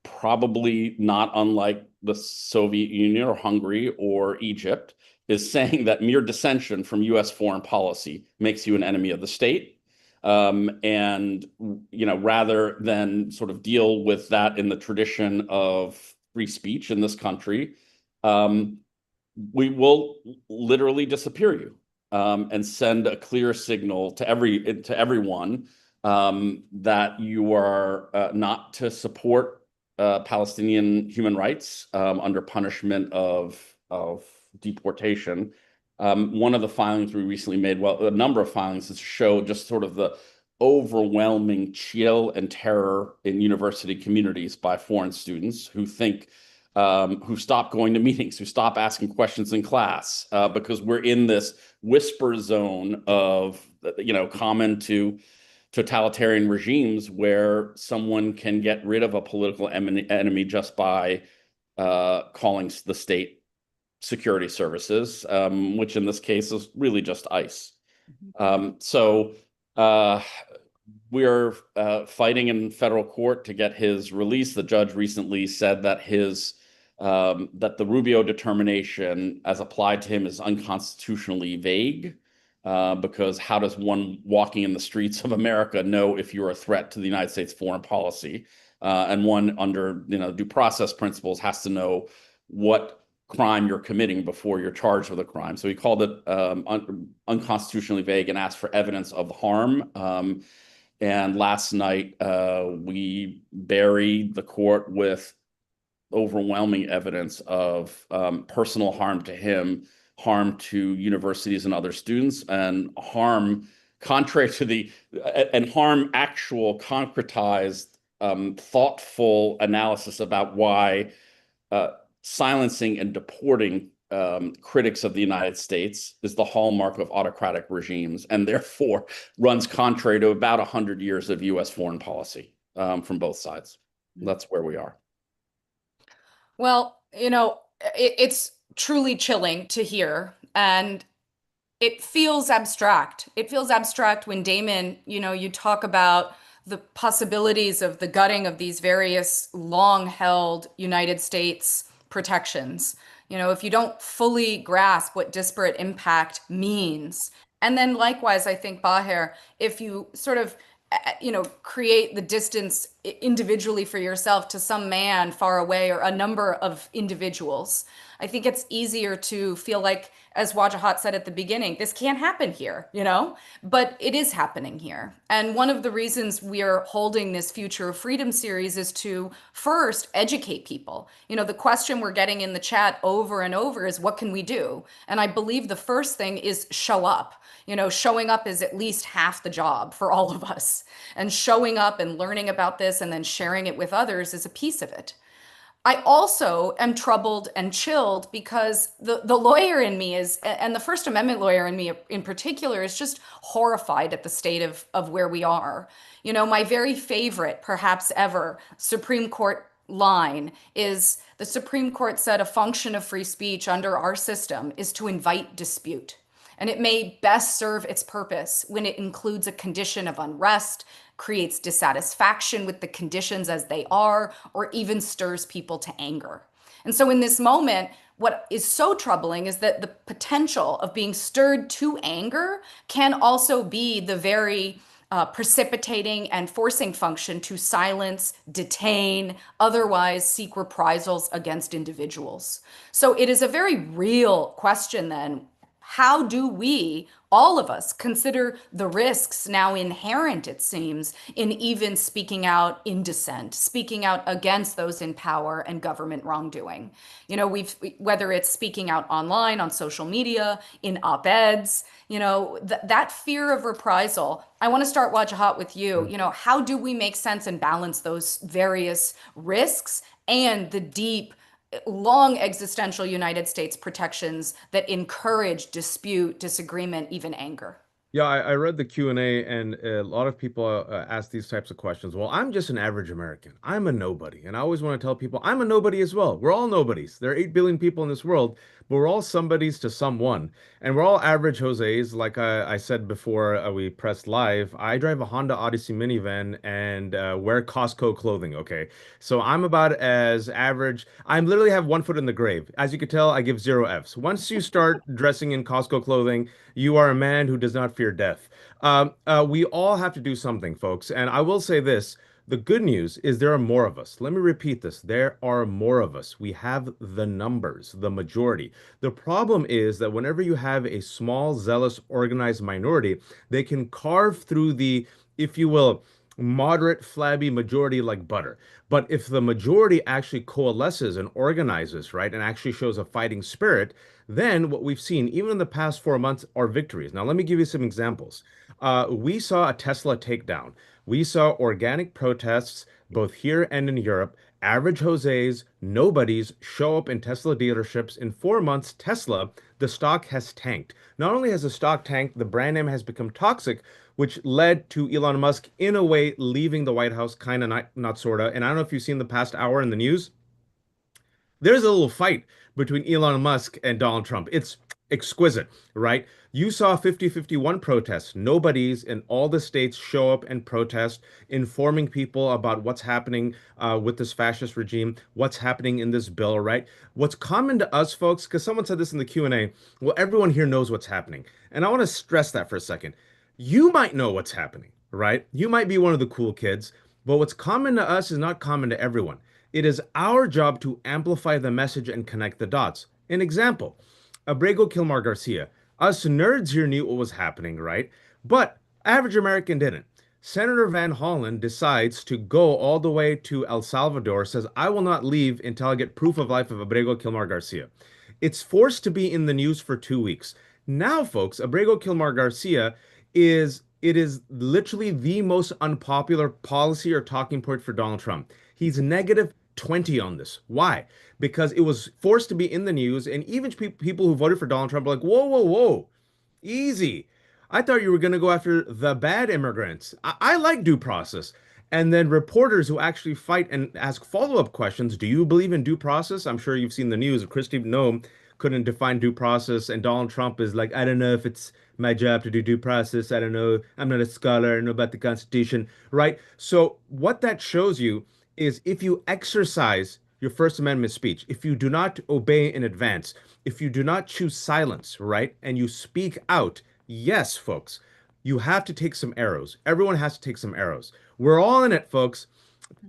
probably not unlike the Soviet Union or Hungary or Egypt, is saying that mere dissension from U.S. foreign policy makes you an enemy of the state. And, rather than sort of deal with that in the tradition of free speech in this country, we will literally disappear you and send a clear signal to everyone that you are not to support Palestinian human rights under punishment of deportation. One of the filings we recently made, a number of filings, that show just sort of the overwhelming chill and terror in university communities by foreign students who stop going to meetings, who stop asking questions in class, because we're in this whisper zone of, common to totalitarian regimes where someone can get rid of a political enemy just by calling the state security services, which in this case is really just ICE. So we're fighting in federal court to get his release. The judge recently said that his that the Rubio determination, as applied to him, is unconstitutionally vague. Because how does one walking in the streets of America know if you're a threat to the United States foreign policy? And one under due process principles has to know what crime you're committing before you're charged with a crime. So he called it unconstitutionally vague and asked for evidence of harm. And last night we buried the court with overwhelming evidence of personal harm to him, harm to universities and other students, and harm contrary to harm actual concretized, thoughtful analysis about why silencing and deporting critics of the United States is the hallmark of autocratic regimes, and therefore runs contrary to about 100 years of U.S. foreign policy from both sides. That's where we are. Well, it's truly chilling to hear, and it feels abstract. It feels abstract when Damon, you talk about the possibilities of the gutting of these various long-held United States protections. If you don't fully grasp what disparate impact means, and then likewise, I think, Baher, if you sort of create the distance individually for yourself to some man far away or a number of individuals, I think it's easier to feel like, as Wajahat said at the beginning, this can't happen here, but it is happening here. And one of the reasons we are holding this Future of Freedom series is to first educate people. The question we're getting in the chat over and over is, what can we do? And I believe the first thing is show up. Showing up is at least half the job for all of us. And showing up and learning about this and then sharing it with others is a piece of it. I also am troubled and chilled because the lawyer in me is, and the First Amendment lawyer in me in particular, is just horrified at the state of where we are. My very favorite, perhaps ever, Supreme Court line is the Supreme Court said a function of free speech under our system is to invite dispute. And it may best serve its purpose when it includes a condition of unrest, creates dissatisfaction with the conditions as they are, or even stirs people to anger. And so in this moment, what is so troubling is that the potential of being stirred to anger can also be the very precipitating and forcing function to silence, detain, otherwise seek reprisals against individuals. So it is a very real question then. How do we, all of us, consider the risks now inherent, it seems, in even speaking out in dissent, speaking out against those in power and government wrongdoing? Whether it's speaking out online, on social media, in op-eds, that fear of reprisal. I want to start, Wajahat, with you. How do we make sense and balance those various risks and the deep, long existential United States protections that encourage dispute, disagreement, even anger? Yeah, I read the Q&A, and a lot of people ask these types of questions. Well, I'm just an average American. I'm a nobody. And I always want to tell people I'm a nobody as well. We're all nobodies. There are 8 billion people in this world, but we're all somebodies to someone. And we're all average Jose's. Like I said before we pressed live, I drive a Honda Odyssey minivan and wear Costco clothing, okay? So I'm about as average. I literally have one foot in the grave. As you can tell, I give 0 Fs. Once you start dressing in Costco clothing, you are a man who does not fear death. We all have to do something, folks. And I will say this. The good news is there are more of us. Let me repeat this. There are more of us. We have the numbers, the majority. The problem is that whenever you have a small, zealous, organized minority, they can carve through the, if you will, moderate, flabby majority like butter. But if the majority actually coalesces and organizes, right, and actually shows a fighting spirit, then what we've seen, even in the past 4 months, are victories. Now, let me give you some examples. We saw a Tesla takedown. We saw organic protests both here and in Europe. Average Jose's, nobodies show up in Tesla dealerships. In 4 months, Tesla, the stock has tanked. Not only has the stock tanked, the brand name has become toxic, which led to Elon Musk, in a way, leaving the White House, kind of not sort of. And I don't know if you've seen the past hour in the news. There's a little fight between Elon Musk and Donald Trump. exquisite, right? You saw 50-51 protests. Nobody's in all the states show up and protest, informing people about what's happening with this fascist regime, what's happening in this bill, right? What's common to us, folks, because someone said this in the Q&A, well, everyone here knows what's happening. And I want to stress that for a second. You might know what's happening, right? You might be one of the cool kids, but what's common to us is not common to everyone. It is our job to amplify the message and connect the dots. An example, Abrego Kilmar Garcia. Us nerds here knew what was happening, right? But average American didn't. Senator Van Hollen decides to go all the way to El Salvador, says, I will not leave until I get proof of life of Abrego Kilmar Garcia. It's forced to be in the news for 2 weeks. Now, folks, Abrego Kilmar Garcia is literally the most unpopular policy or talking point for Donald Trump. He's negative 20 on this. Why? Because it was forced to be in the news, and even people who voted for Donald Trump are like, whoa, whoa, whoa, easy. I thought you were going to go after the bad immigrants. I like due process. And then reporters who actually fight and ask follow-up questions. Do you believe in due process? I'm sure you've seen the news. Kristi Noem couldn't define due process, and Donald Trump is like, I don't know if it's my job to do due process. I don't know. I'm not a scholar. I don't know about the Constitution, right? So what that shows you is if you exercise your First Amendment speech, if you do not obey in advance, if you do not choose silence, right, and you speak out, yes, folks, you have to take some arrows. Everyone has to take some arrows. We're all in it, folks.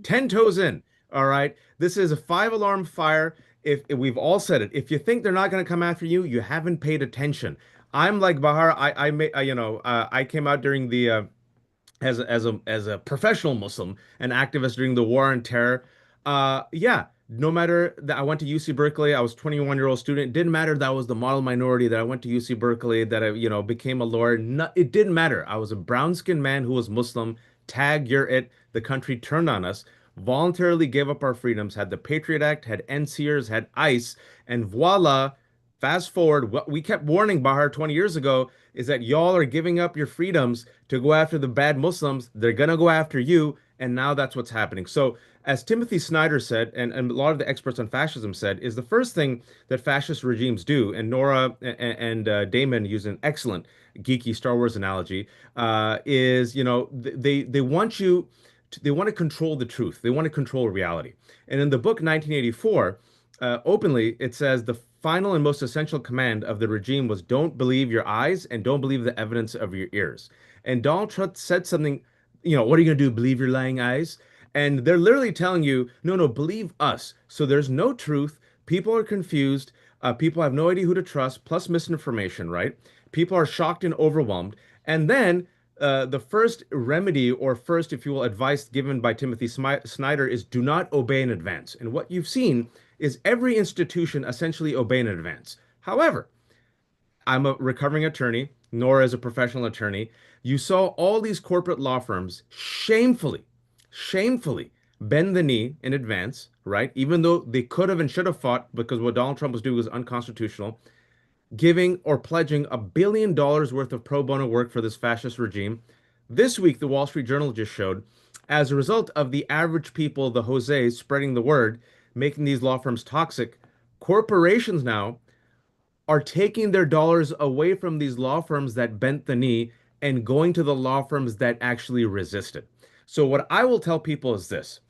10 toes in. All right. This is a 5 alarm fire. If we've all said it, if you think they're not going to come after you, you haven't paid attention. I'm like Bahar. I came out during the as a professional Muslim, an activist during the war on terror. Yeah, no matter that I went to UC Berkeley, I was 21-year-old student. It didn't matter that I was the model minority, that I went to UC Berkeley, that I, became a lawyer. No, it didn't matter. I was a brown-skinned man who was Muslim. Tag, you're it. The country turned on us, voluntarily gave up our freedoms, had the Patriot Act, had NCers, had ICE, and voila, fast forward, what we kept warning Bahar 20 years ago is that y'all are giving up your freedoms to go after the bad Muslims. They're going to go after you. And now that's what's happening. So as Timothy Snyder said, and a lot of the experts on fascism said, is the first thing that fascist regimes do, and Nora and Damon use an excellent geeky Star Wars analogy, is, they want you, they want to control the truth. They want to control reality. And in the book 1984, openly, it says the final and most essential command of the regime was don't believe your eyes and don't believe the evidence of your ears. And Donald Trump said something, what are you going to do? Believe your lying eyes? And they're literally telling you, no, no, believe us. So there's no truth. People are confused. People have no idea who to trust, plus misinformation, right? People are shocked and overwhelmed. And then the first remedy, or first, if you will, advice given by Timothy Snyder is do not obey in advance. And what you've seen is every institution essentially obey in advance. However, I'm a recovering attorney, Nora is a professional attorney. You saw all these corporate law firms shamefully bend the knee in advance, right? Even though they could have and should have fought, because what Donald Trump was doing was unconstitutional, giving or pledging $1 billion worth of pro bono work for this fascist regime. This week, the Wall Street Journal just showed, as a result of the average people, the Jose's, spreading the word, making these law firms toxic, corporations now are taking their dollars away from these law firms that bent the knee and going to the law firms that actually resisted. So what I will tell people is this,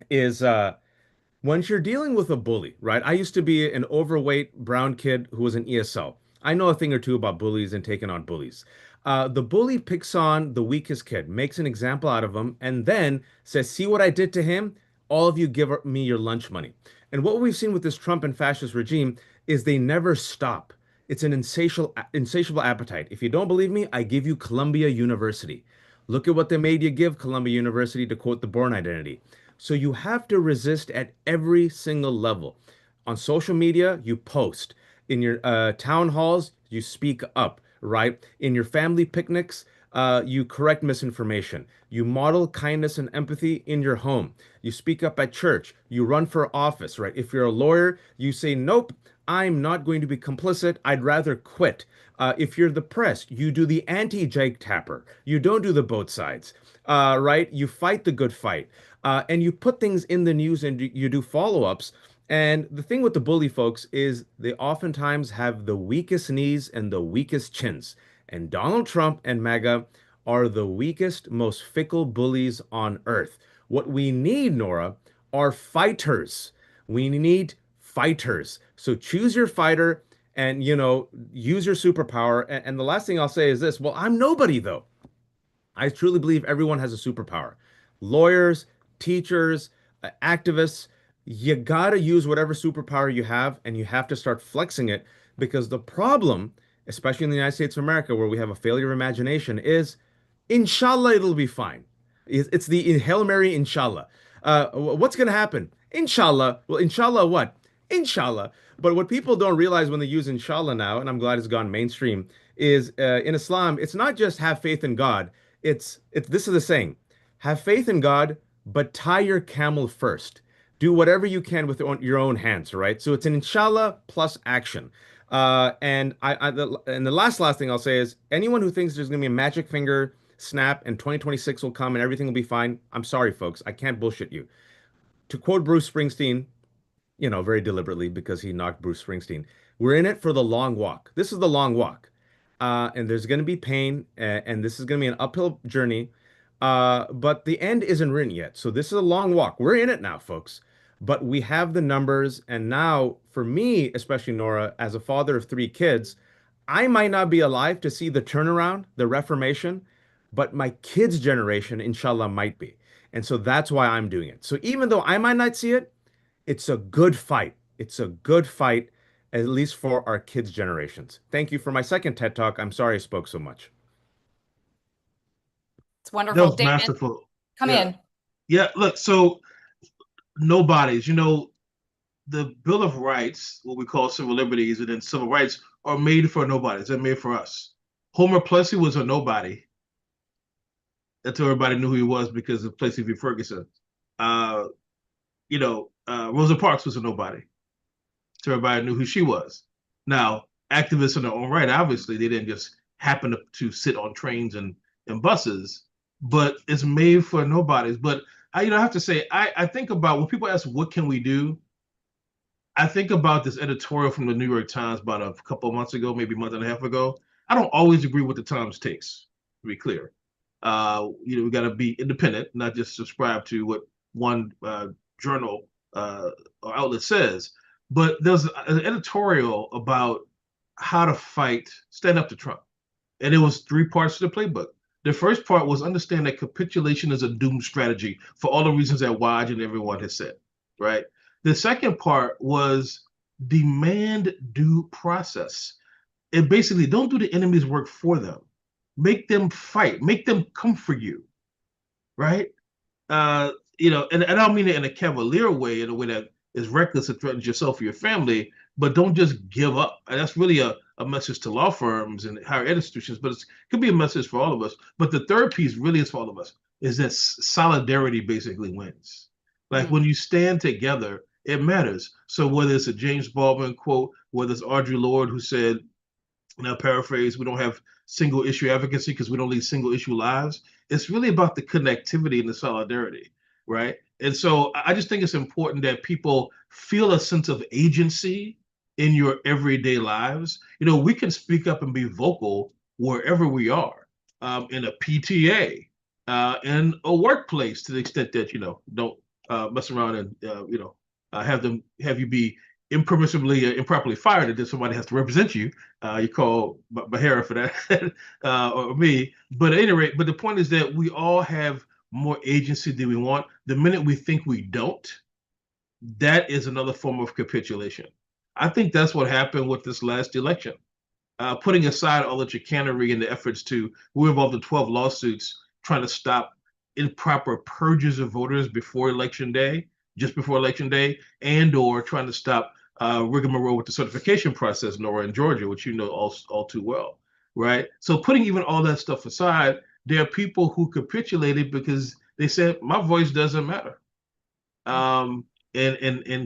is once you're dealing with a bully, right? I used to be an overweight brown kid who was an ESL. I know a thing or two about bullies and taking on bullies. The bully picks on the weakest kid, makes an example out of him, and then says, see what I did to him? All of you give me your lunch money. And what we've seen with this Trump and fascist regime is they never stop. It's an insatiable appetite. If you don't believe me, I give you Columbia University. Look at what they made you give Columbia University, to quote the Bourne Identity. So you have to resist at every single level. On social media, you post. In your town halls, you speak up, right? In your family picnics, you correct misinformation. You model kindness and empathy in your home. You speak up at church. You run for office, right? If you're a lawyer, you say, nope, I'm not going to be complicit. I'd rather quit. If you're the press, you do the anti-Jake Tapper. You don't do the both sides, right? You fight the good fight. And you put things in the news and you do follow-ups. And the thing with the bully folks is they oftentimes have the weakest knees and the weakest chins. And Donald Trump and MAGA are the weakest, most fickle bullies on earth. What we need, Nora, are fighters. We need fighters. So choose your fighter and, use your superpower. And the last thing I'll say is this. Well, I'm nobody, though. I truly believe everyone has a superpower. Lawyers, teachers, activists, you got to use whatever superpower you have and you have to start flexing it because the problem, especially in the United States of America, where we have a failure of imagination, is inshallah it'll be fine. It's the Hail Mary, inshallah. What's going to happen? Inshallah. Well, inshallah what? Inshallah. But what people don't realize when they use inshallah now, and I'm glad it's gone mainstream, is in Islam, it's not just have faith in God. It's this is the saying: have faith in God, but tie your camel first. Do whatever you can with your own hands, right? So it's an inshallah plus action. And the last thing I'll say is anyone who thinks there's gonna be a magic finger snap and 2026 will come and everything will be fine. I'm sorry, folks. I can't bullshit you. To quote Bruce Springsteen, very deliberately because he knocked Bruce Springsteen. We're in it for the long walk. This is the long walk. And there's going to be pain, and this is going to be an uphill journey. But the end isn't written yet. So this is a long walk. We're in it now, folks. But we have the numbers. And now, for me, especially Nora, as a father of 3 kids, I might not be alive to see the turnaround, the reformation, but my kids' generation, inshallah, might be. And so that's why I'm doing it. So even though I might not see it, it's a good fight. It's a good fight, at least for our kids' generations. Thank you for my second TED Talk. I'm sorry I spoke so much. It's wonderful. That was Damon, masterful. come Yeah. in. Yeah, look, so nobodies, the Bill of Rights, what we call civil liberties, and then civil rights are made for nobodies. They're made for us. Homer Plessy was a nobody. That's how everybody knew who he was because of Plessy v. Ferguson. Rosa Parks was a nobody. So everybody knew who she was. Now, activists in their own right, obviously, they didn't just happen to sit on trains and buses, but it's made for nobodies. But I have to say, I think about when people ask, what can we do? I think about this editorial from the New York Times about a couple of months ago, maybe a month and a half ago. I don't always agree with the Times takes, to be clear. We got to be independent, not just subscribe to what one journal or outlet says. But there's an editorial about how to stand up to Trump. And it was 3 parts to the playbook. The first part was understand that capitulation is a doomed strategy for all the reasons that Waj and everyone has said, right? The second part was demand due process. And basically, don't do the enemy's work for them. Make them fight. Make them come for you, right? And I don't mean it in a cavalier way, in a way that is reckless and threatens yourself or your family, but don't just give up. And that's really a message to law firms and higher ed institutions, but it could be a message for all of us. But the third piece really is for all of us, is that solidarity basically wins. Like when you stand together, it matters. So whether it's a James Baldwin quote, whether it's Audre Lorde who said, and I'll paraphrase, we don't have single issue advocacy because we don't lead single issue lives. It's really about the connectivity and the solidarity, right? And so I just think it's important that people feel a sense of agency in your everyday lives. We can speak up and be vocal wherever we are, in a PTA, in a workplace, to the extent that, don't mess around and, have you be improperly fired, and then somebody has to represent you. You call Bahara for that, or me. But at any rate, the point is that we all have more agency than we want. The minute we think we don't, that is another form of capitulation. I think that's what happened with this last election. Putting aside all the chicanery and the efforts we're involved in 12 lawsuits trying to stop improper purges of voters before election day, just before election day, and or trying to stop rigmarole with the certification process, Nora, in Georgia, which you know all too well, right? So putting even all that stuff aside, there are people who capitulated because they said, my voice doesn't matter. And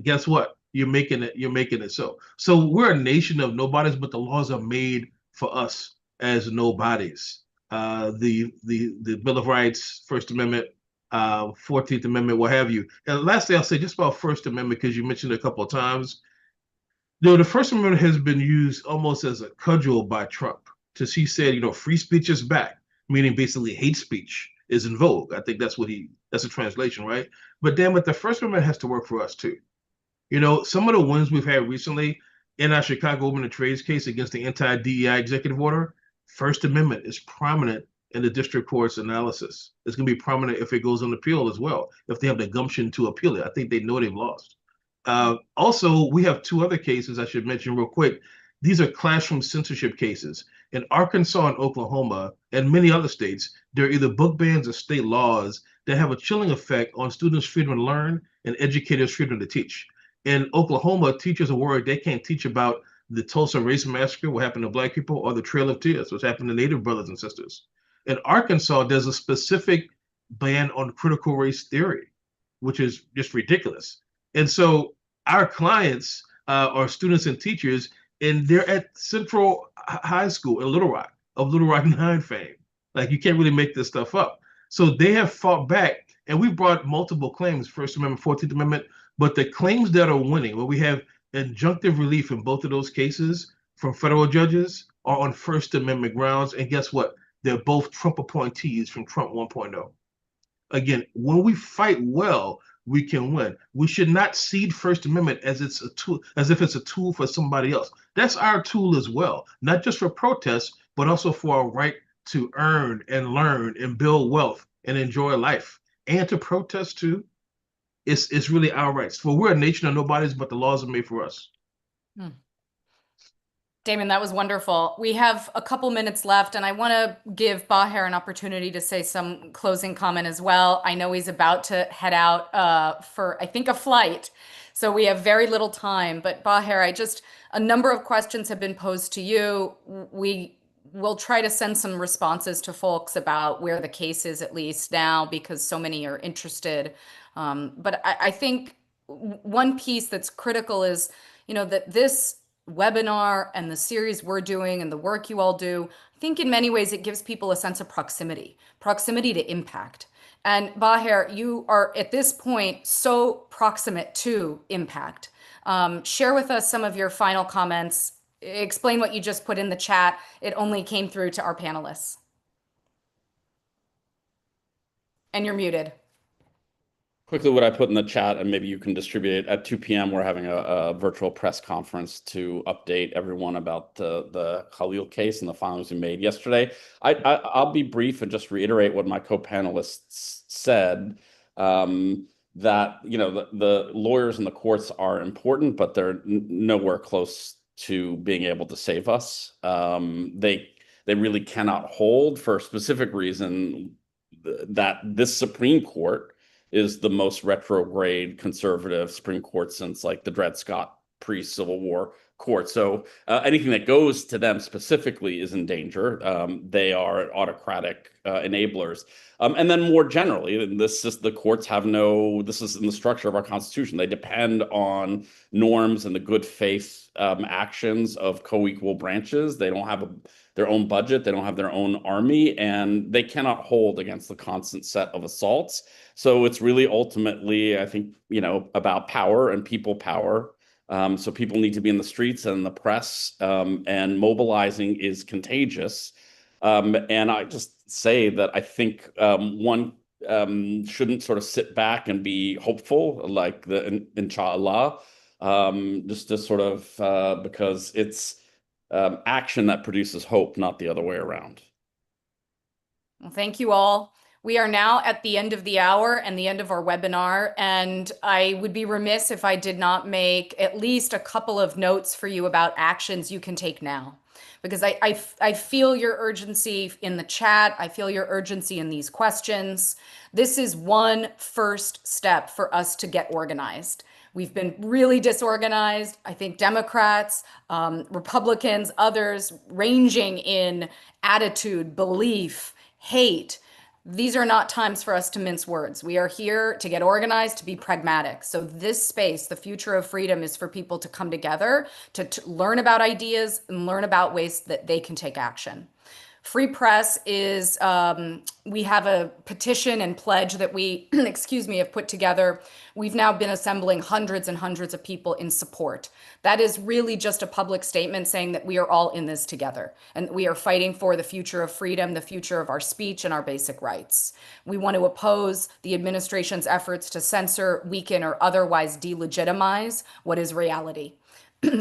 guess what? You're making it so. So we're a nation of nobodies, but the laws are made for us as nobodies. The Bill of Rights, First Amendment, 14th Amendment, what have you. And lastly, I'll say just about First Amendment, because you mentioned it a couple of times. The First Amendment has been used almost as a cudgel by Trump. He said, free speech is back, meaning basically hate speech is in vogue. I think that's a translation, right? But damn it, the First Amendment has to work for us too. Some of the wins we've had recently in our Chicago Women in Trades case against the anti-DEI executive order, First Amendment is prominent in the district court's analysis. It's going to be prominent if it goes on appeal as well, if they have the gumption to appeal it. I think they know they've lost. Also, we have two other cases I should mention real quick. These are classroom censorship cases. In Arkansas and Oklahoma and many other states, there are either book bans or state laws that have a chilling effect on students' freedom to learn and educators' freedom to teach. In Oklahoma, teachers are worried they can't teach about the Tulsa Race Massacre, what happened to Black people, or the Trail of Tears, what's happened to Native brothers and sisters. In Arkansas, there's a specific ban on critical race theory, which is just ridiculous. And so our clients are students and teachers, and they're at Central High School in Little Rock, of Little Rock 9 fame. Like, you can't really make this stuff up. So they have fought back, and we brought multiple claims, First Amendment, 14th Amendment, but the claims that are winning, where we have injunctive relief in both of those cases from federal judges, are on First Amendment grounds. And guess what? They're both Trump appointees from Trump 1.0. Again, when we fight well, we can win. We should not cede First Amendment as it's a tool, as if it's a tool for somebody else. That's our tool as well, not just for protests, but also for our right to earn and learn and build wealth and enjoy life, and to protest too. It's really our rights. For we're a nation of nobodies, but the laws are made for us. Damon, that was wonderful. We have a couple minutes left, and I want to give Baher an opportunity to say some closing comment as well. I know he's about to head out for, I think, a flight, so we have very little time. But Baher, a number of questions have been posed to you. We will try to send some responses to folks about where the case is, at least now, because so many are interested. But I think one piece that's critical is, that this webinar and the series we're doing and the work you all do, I think in many ways it gives people a sense of proximity to impact. And Baher, you are at this point so proximate to impact. Share with us some of your final comments. Explain what you just put in the chat. It only came through to our panelists. And you're muted. Quickly, what I put in the chat, and maybe you can distribute it. At 2 p.m., we're having a virtual press conference to update everyone about the Khalil case and the findings we made yesterday. I'll be brief and just reiterate what my co-panelists said, that the lawyers and the courts are important, but they're nowhere close to being able to save us. They really cannot hold, for a specific reason, that this Supreme Court is the most retrograde conservative Supreme Court since like the Dred Scott pre-Civil War court. So anything that goes to them specifically is in danger. They are autocratic enablers. And then more generally, the courts have this is in the structure of our Constitution. They depend on norms and the good faith actions of co-equal branches. They don't have their own budget. They don't have their own army, and they cannot hold against the constant set of assaults. So it's really ultimately, I think, about power and people power. So people need to be in the streets and the press, and mobilizing is contagious. And I just say that I think one shouldn't sort of sit back and be hopeful, like the inshallah, just to sort of because it's action that produces hope, not the other way around. Well, thank you all. We are now at the end of the hour and the end of our webinar, and I would be remiss if I did not make at least a couple of notes for you about actions you can take now. Because I feel your urgency in the chat. I feel your urgency in these questions. This is one first step for us to get organized. We've been really disorganized. I think Democrats, Republicans, others, ranging in attitude, belief, hate. These are not times for us to mince words. We are here to get organized, to be pragmatic. So this space, the future of freedom, is for people to come together, to learn about ideas and learn about ways that they can take action. Free press is, we have a petition and pledge that we, excuse me, have put together. We've now been assembling hundreds and hundreds of people in support. That is really just a public statement saying that we are all in this together and we are fighting for the future of freedom, the future of our speech and our basic rights. We want to oppose the administration's efforts to censor, weaken, or otherwise delegitimize what is reality.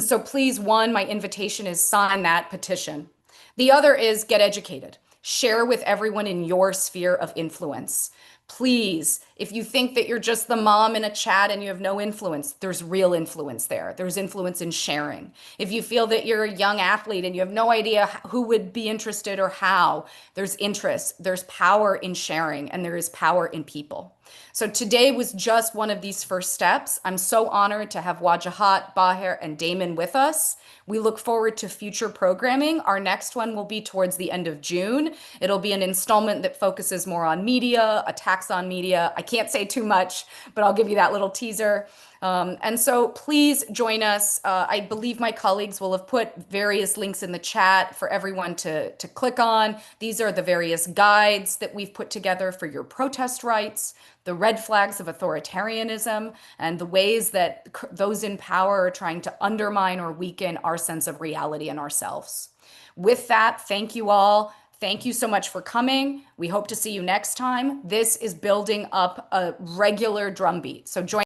So please, one, my invitation is sign that petition. The other is get educated. Share with everyone in your sphere of influence. Please, if you think that you're just the mom in a chat and you have no influence, there's real influence there. There's influence in sharing. If you feel that you're a young athlete and you have no idea who would be interested or how, there's interest, there's power in sharing, and there is power in people. So today was just one of these first steps. I'm so honored to have Wajahat, Baher, and Damon with us. We look forward to future programming. Our next one will be towards the end of June. It'll be an installment that focuses more on media, attacks on media. I can't say too much, but I'll give you that little teaser. And so please join us. I believe my colleagues will have put various links in the chat for everyone to click on. These are the various guides that we've put together for your protest rights, the red flags of authoritarianism, and the ways that those in power are trying to undermine or weaken our sense of reality and ourselves. With that, thank you all. Thank you so much for coming. We hope to see you next time. This is building up a regular drumbeat. So join